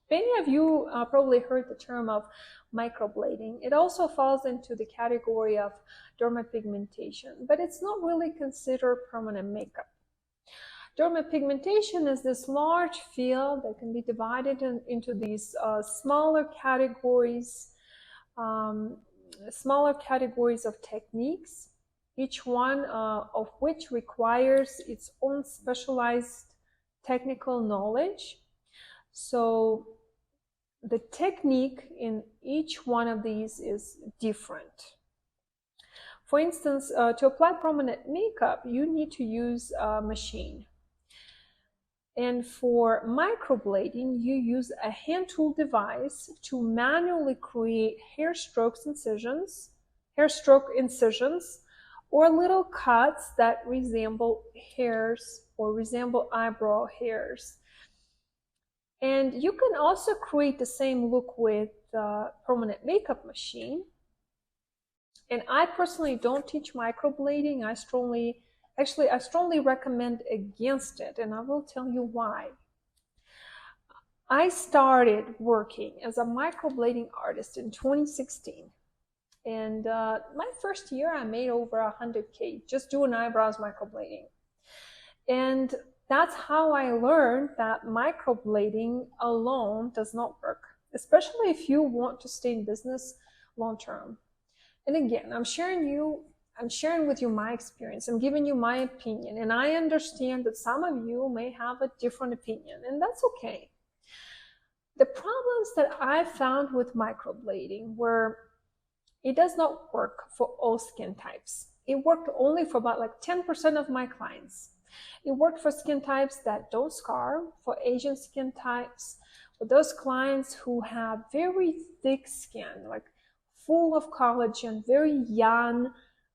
Many of you probably heard the term of microblading. It also falls into the category of dermapigmentation, but it's not really considered permanent makeup. Dermapigmentation is this large field that can be divided into these smaller categories of techniques, each one of which requires its own specialized technical knowledge. So the technique in each one of these is different. For instance, to apply permanent makeup, you need to use a machine. And for microblading, you use a hand tool device to manually create hair stroke incisions, or little cuts that resemble hairs or resemble eyebrow hairs. And you can also create the same look with the permanent makeup machine. And I personally don't teach microblading. I strongly recommend against it, and I will tell you why. I started working as a microblading artist in 2016. And my first year, I made over 100K just doing eyebrows microblading. And that's how I learned that microblading alone does not work, especially if you want to stay in business long term. And again, I'm sharing with you my experience. I'm giving you my opinion, and I understand that some of you may have a different opinion, and that's okay. The problems that I found with microblading were it does not work for all skin types. It worked only for about like 10% of my clients. It worked for skin types that don't scar, for Asian skin types, for those clients who have very thick skin, like full of collagen, very young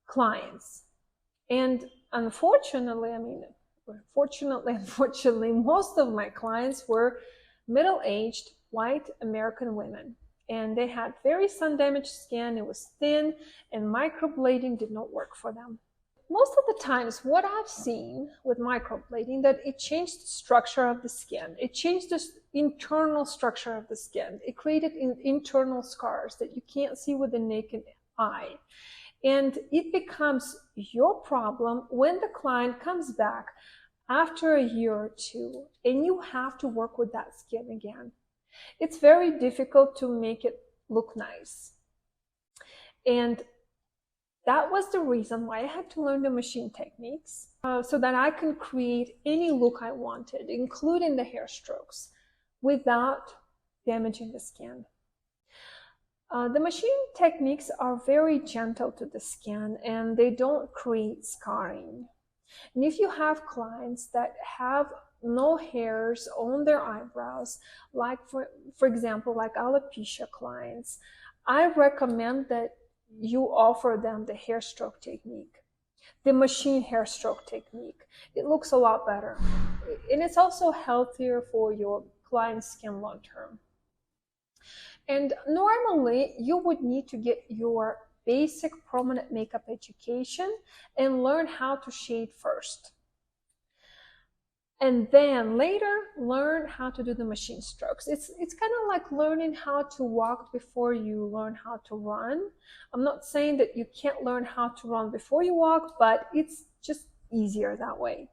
clients. And unfortunately, most of my clients were middle-aged white American women. And they had very sun-damaged skin, it was thin, and microblading did not work for them. Most of the times, what I've seen with microblading, that it changed the structure of the skin. It changed the internal structure of the skin. It created internal scars that you can't see with the naked eye. And it becomes your problem when the client comes back after a year or two, and you have to work with that skin again. It's very difficult to make it look nice. And that was the reason why I had to learn the machine techniques so that I can create any look I wanted, including the hair strokes, without damaging the skin. The machine techniques are very gentle to the skin, and they don't create scarring. And if you have clients that have no hairs on their eyebrows, like for example, like alopecia clients, I recommend that you offer them the hair stroke technique, the machine hair stroke technique. It looks a lot better, and it's also healthier for your client's skin long term. And normally you would need to get your basic permanent makeup education and learn how to shade first. And then later learn how to do the machine strokes. It's kind of like learning how to walk before you learn how to run. I'm not saying that you can't learn how to run before you walk, but it's just easier that way.